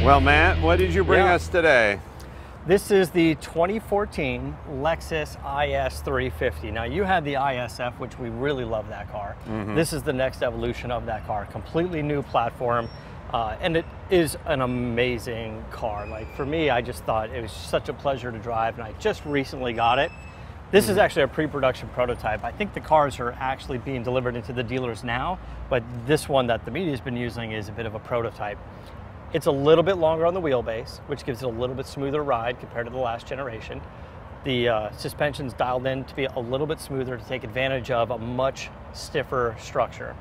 Well, Matt, what did you bring us today? This is the 2014 Lexus IS 350. Now, you had the ISF, which we really love that car. This is the next evolution of that car. Completely new platform, and it is an amazing car. Like, for me, I just thought it was such a pleasure to drive, and I just recently got it. This is actually a pre-production prototype. I think the cars are actually being delivered into the dealers now, but this one that the media's been using is a bit of a prototype. It's a little bit longer on the wheelbase, which gives it a little bit smoother ride compared to the last generation. The suspension's dialed in to be a little bit smoother to take advantage of a much stiffer structure.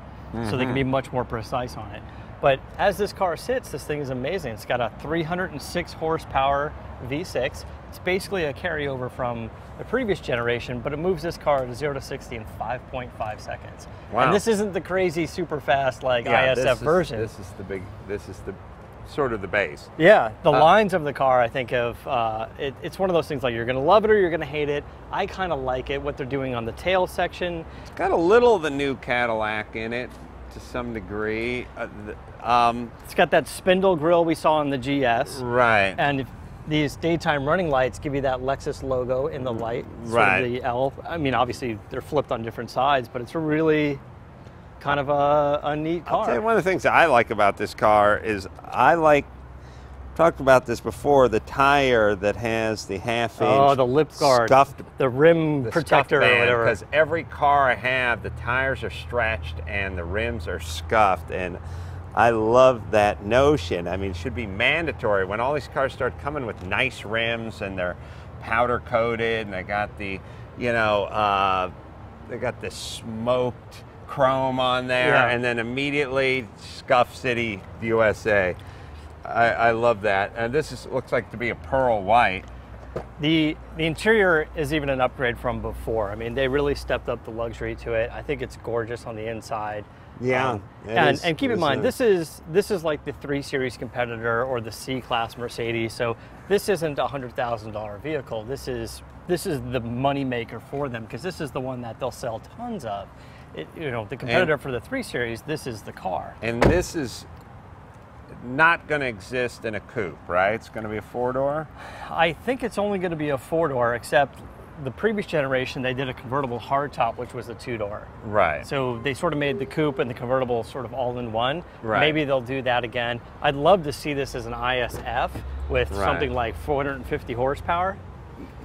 So they can be much more precise on it. But as this car sits, this thing is amazing. It's got a 306 horsepower V6. It's basically a carryover from the previous generation, but it moves this car to 0 to 60 in 5.5 seconds. Wow. And this isn't the crazy super fast like ISF version. This is the sort of the base. Yeah, the lines of the car, I think of, it's one of those things like you're gonna love it or you're gonna hate it. I kind of like it, what they're doing on the tail section. It's got a little of the new Cadillac in it to some degree. It's got that spindle grille we saw in the GS. Right. And these daytime running lights give you that Lexus logo in the light. Right. Sort of the L. I mean, obviously they're flipped on different sides, but it's a really kind of a neat car. I'll tell you, one of the things that I like about this car is talked about this before, the tire that has the half-inch the lip guard, scuffed, the rim protector or whatever. Because every car I have, the tires are stretched and the rims are scuffed, and I love that notion. I mean, it should be mandatory when all these cars start coming with nice rims and they're powder coated and they got the, they got the smoked chrome on there, and then immediately Scuff City, USA. I love that. And this looks like to be a pearl white. The interior is even an upgrade from before. I mean, they really stepped up the luxury to it. I think it's gorgeous on the inside. Yeah, and keep in mind, this is like the 3 Series competitor or the C-Class Mercedes. So this isn't a $100,000 vehicle. This is the money maker for them, because this is the one that they'll sell tons of. The competitor for the 3 Series, this is the car. And this is not going to exist in a coupe, right? It's going to be a 4-door? I think it's only going to be a 4-door, except the previous generation, they did a convertible hardtop, which was a 2-door. Right. So they sort of made the coupe and the convertible sort of all in one. Right. Maybe they'll do that again. I'd love to see this as an ISF with something like 450 horsepower.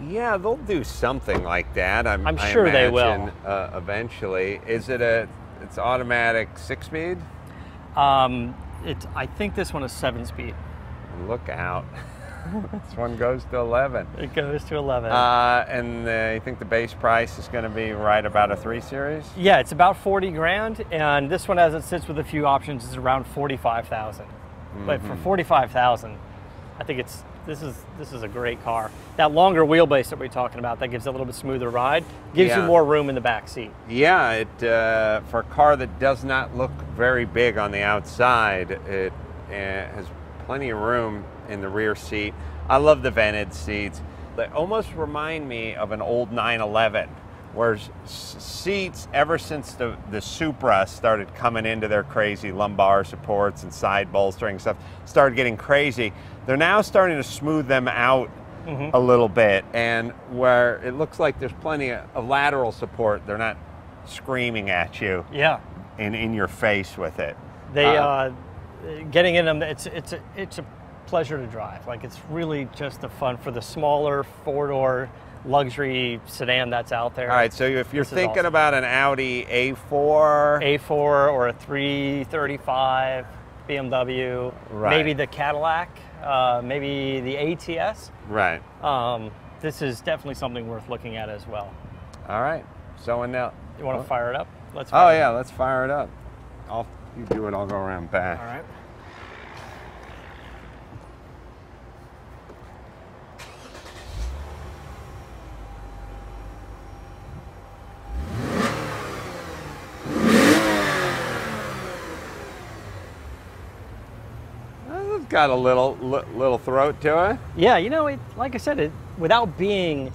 Yeah, they'll do something like that. I'm sure they will. Eventually. Is it it's automatic 6-speed? I think this one is 7-speed. Look out. This one goes to 11. It goes to 11. And you think the base price is going to be right about a 3 Series? Yeah, it's about 40 grand, and this one, as it sits with a few options, is around 45,000. But for 45,000, I think this is a great car. That longer wheelbase that we're talking about, that gives it a little bit smoother ride, gives you more room in the back seat. Yeah, for a car that does not look very big on the outside, it has plenty of room in the rear seat. I love the vented seats. They almost remind me of an old 911, where seats, ever since the Supra started coming into their crazy lumbar supports and side bolstering stuff, started getting crazy. They're now starting to smooth them out a little bit, and where it looks like there's plenty of lateral support, they're not screaming at you in your face with it. They getting in them, it's a pleasure to drive. Like, it's really just the fun for the smaller 4-door luxury sedan that's out there. All right, so if you're thinking about an Audi A4 or a 335 BMW, maybe the Cadillac, maybe the ATS. Right. This is definitely something worth looking at as well. All right. So now, you want to fire it up? Let's fire it up. Let's fire it up. You do it, I'll go around back. All right. It's got a little throat to it. Yeah, like I said, without being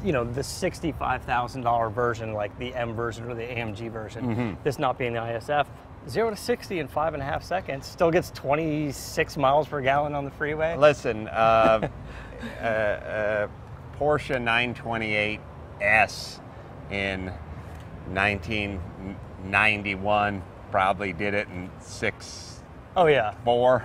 you know, the $65,000 version, like the M version or the AMG version, this not being the ISF, 0 to 60 in 5.5 seconds, still gets 26 miles per gallon on the freeway. Listen, Porsche 928S in 1991 probably did it in 6.4.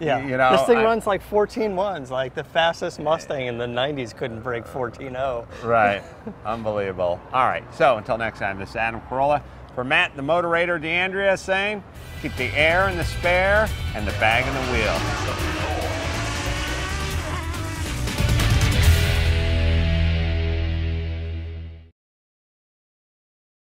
Yeah, you know, this thing runs like 14.1s. Like the fastest Mustang in the 90s couldn't break 14.0. Right, unbelievable. All right, so until next time, this is Adam Carolla. For Matt, the Motorator, DeAndrea saying, keep the air in the spare and the bag in the wheel.